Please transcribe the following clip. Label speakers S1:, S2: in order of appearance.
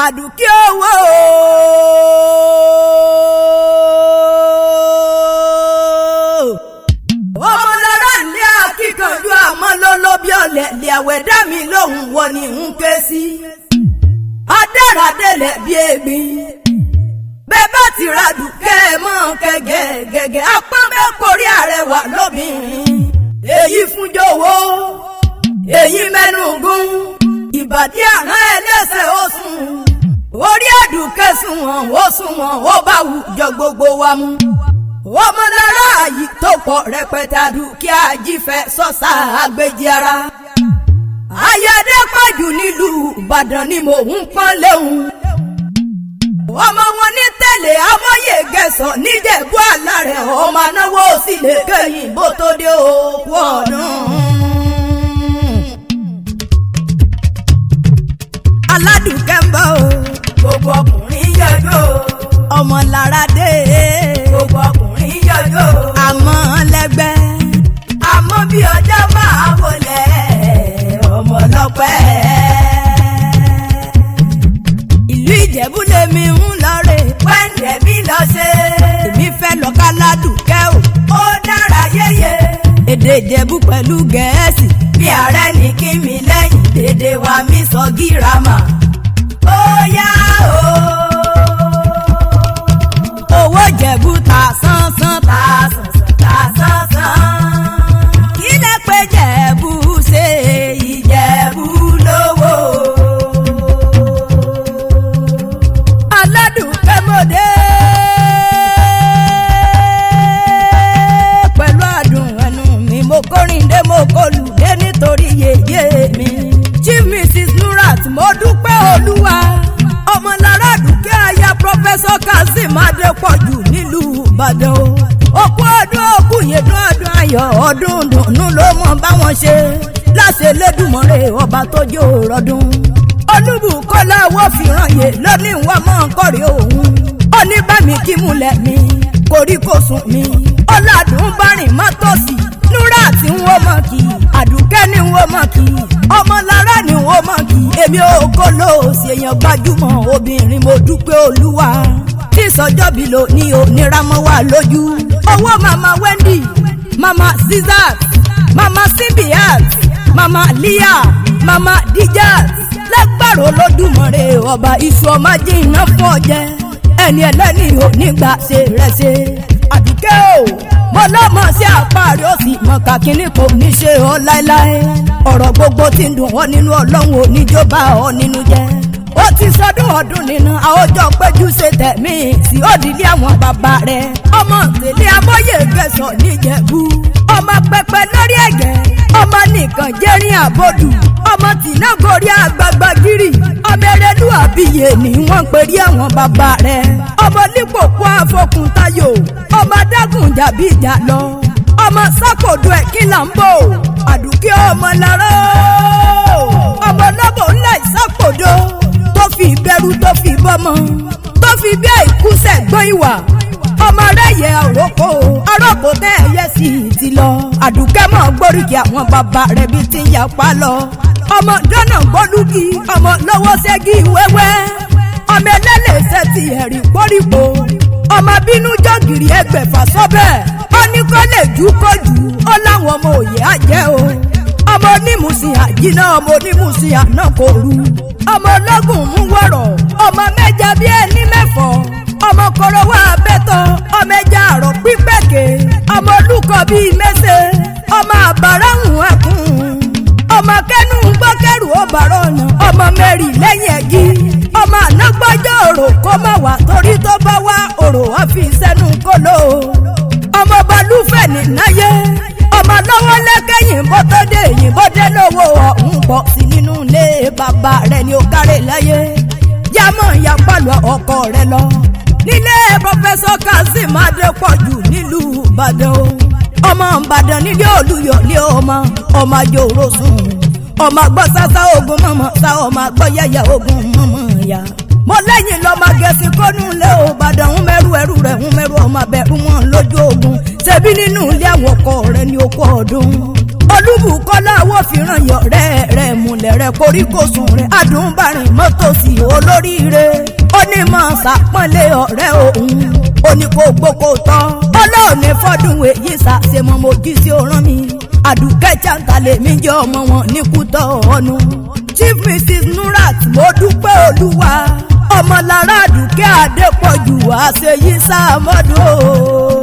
S1: àdùkí owó ọmọlára ní akíkanjú àmọ́ lólóbí ọ̀lẹ̀ lè àwẹ̀dá mi lóhùn wọ ni ń ké sí adáradélẹ̀ bí egbin bẹ́ẹ̀ bá ti ra dùkẹ́ mọ́ kẹ́gẹ́gẹ́gẹ́ apá bẹ́ẹ̀ kórí àrẹwà lóbìnrin èyí fún jọ̀wọ́ èyí mẹ́nugún ìbàdí àrán ẹlẹ́sẹ̀ ó sùn orí àdùkẹ́ sunwọ̀n ó sunwọ̀n ó bá wùjọ gbogbo wa mú ọmọlára yìí tó pọ̀ rẹpẹtẹ àdùkẹ́ àjífẹ́ sọ́sà àgbèjì ara ayáde pàjù nílùú Ìbàdàn ni mò ń pọ́n léhùn ọmọ wọn ní tẹ̀lé amóye gẹ̀sọ̀ níjẹ̀bú àlàrẹ̀ ọmọ anáwó sì lè kẹ́yìn bó tó dé òkú ọdún. aládùúkẹ́ ń bọ̀ o gbogbo ọkùnrin yọjọ́ ọmọ lára dé gbogbo ọkùnrin yọjọ́ àmọ́ lẹ́gbẹ́ àmọ́ bí ọjọ́ máa wọlé ọmọ lọ́pẹ́. ìlú Ìjẹ̀bú lèmi ń lọ rè wẹ́ǹdẹ̀ mi lọ ṣe èmi fẹ́ lọ ká ládùúkẹ́ o ó dára yéye èdè Ìjẹ̀bú pẹ̀lú Gẹ̀ẹ́sì bí ààrẹ ní kí mi lẹ́yìn dédé wa mi sọ gírámà ó yá o. owó Ìjẹ̀bú ta sánsán ta sánsán ta sánsán kí lẹ pé Ìjẹ̀bú ṣe Ìjẹ̀bú lówó. aládùúkẹ́ mòdé pẹ̀lú àdùn ẹnu mi mo kórìn dé mo kọlù dé nítorí yèyé mi. Chief Mrs. Nurat mo dúpẹ́ olúwa ọmọlára dùkẹ́ aya Professor Kazeem Adépọ̀jù nílùú Ìbàdàn o. òkú ọdún òkú yèdún ọdún ayọ̀ ọdún dùnú ló mọ̀ báwọn ṣe láṣẹ lẹ́dùnmọ́rẹ́ ọba tó jẹ́ òrọ̀dún. Olúbùkọ́lá owó fìràn yè lónìí wọn mọ̀ ń kọ́rí òun. ó ní bá mi kí múlẹ̀ mi koríkòsùn mi ọ̀làdùn bá rìn mọ́tòsí Nurat ń wó mọ́ kì í àdùkẹ́ ní wó mọ́ kì í ọmọlára ní wó mọ́ kì í èmi ò kó lóòsì èèyàn gbajúmọ̀ obìnrin mo dúpẹ́ olúwa tí sọjọ́bí lò ní oníramọ́ wà lójú. owó mama Wendy mama Zizat mama Sibiat mama Lia mama Dijat lágbàrò Olódùmarè ọba iṣu ọmọ jìnnà fọ́ jẹ́ ẹni ẹlẹ́ni ò nígbà ṣe rẹ̀ ṣe àdùkẹ́ o mo lọ́mọ sí àpárí ó sì mọ kàkínní kò ní ṣe ọ láéláé ọ̀rọ̀ gbogbo tí ń dùn ọ́ nínú ọlọ́run oníjọba ọ nínú jẹ́ ó ti sọdún ọdún nínú àwọjọ péjú ṣe tẹ̀mí sí òdìlé àwọn bàbá rẹ̀ ọmọ tèlé amóye gẹ̀sọ̀ níjẹ̀bú ọmọ pẹpẹ lórí ẹ̀gẹ́ ọmọ nìkan jẹ́rìn àbòdù ọmọ tìǹgòrí àgbàgbà gírì ọmọ erelu àbíyè ni wọ́n ń perí àwọn bàbá rẹ̀ ọmọ nípòpó àfọkùn tayò ọmọ adágún jàbí ìjà lọ ọmọ sákòdó ẹ̀ kí là ń bò àdùkẹ́ ọmọ lára ọmọ lọ́bọ̀ ńlá ìsákòdó tó fi ìbẹ̀rù tó fi bọ́mọ tó fi bí àìkúsẹ̀ gbọ́n ìwà ọmọ rẹ̀ yẹ àròkò tẹ́ ẹ̀yẹ sí ti lọ àdùkẹ́ mọ̀ gbóríkì àwọn bàbá rẹ̀ bí ti ń yapa lọ ọmọ dáná gbólúgi ọmọ lọ́wọ́ ṣẹ́gi wẹ́wẹ́ ọmọ ẹlẹ́lẹ́sẹ̀ ti ẹ̀rí gbóríkò ọmọ bínú jọ́gìrì ẹgbẹ̀fà sọ́bẹ̀ ó ní kó lè jú kó jù ó láwọn ọmọ òye àjẹ́ o ọmọ onímùsìn àjínà ọmọ onímùsìn àná kò rú ọmọ ológun mú wọ̀rọ̀ ọmọ mẹ́ja bí ẹni mẹ́fọ̀ ọmọ kọrọwọ́ abẹ́tọ̀ ọmọ ẹja àrọ̀ pípẹ́kẹ́ ọmọ olùkọ́ bíi mẹ́sẹ̀ ọmọ àbáràhùn ẹkùn ọmọ kẹ́nu gbọ́kẹ́rù ọ̀bàrọ̀ ọ̀nà ọmọ mẹ́rì lẹ́yìn ẹ̀gí ọmọ ànágbọ́jọ́ òrò kó má wà torí tó bá wá òrò wá fi sẹ́nu kóló ọmọ balùfẹ́ ní náyé ọmọ lọ́wọ́ lẹ́kẹ̀yìn bó tó dé yìnbó dé lówó ọ̀hún pọ̀ sí nínú ilé bàbá rẹ̀ ní ó kárẹ̀ láyé jámọ̀ ìyàpàlọ́ ọkọ rẹ̀ lọ nílé Professor Kazeem Adépọ̀jù nílùú Ìbàdàn o ọmọ Ìbàdàn nílé Olúyọ̀lé ọmọ àjòrò sùn ọmọ àgbọ̀ sásá ogun mọ̀mọ́ sá ọmọ àgbọ̀ yẹ̀yẹ̀ ogun mọ̀mọ́ ya mo lẹ́yìn lọ́mọ gẹ̀ẹ́sì kọ́nú ilé Ìbàdàn ń mẹ́rù ẹrù rẹ̀ ń mẹ́rù ọmọ abẹ́rù wọn lójú ogun ṣebí nínú ilé àwọn ọkọ rẹ̀ ní okó ọdún Olúbùkọ́lá owó fìràn yọ̀ rẹ̀ múlẹ̀ rẹ̀ koríkòsùn rẹ̀ adùnbárìn mọ́tòsí olóríire ṣàpọ́nlé ọ̀rẹ́ òun ó ní kó gbókò tán ọlọ́ọ̀ni fọ́dún èyí ṣàṣemọ́ mojí sí ọ̀ràn mi àdùkẹ́ jàǹtà lèmi jẹ́ ọmọ wọn ní kútọ́ ọ̀nù Chief Mrs. Nurat mo dúpẹ́ olúwa ọmọlára àdùkẹ́ Adépọ̀jù àṣeyí sáà mọ́dún o.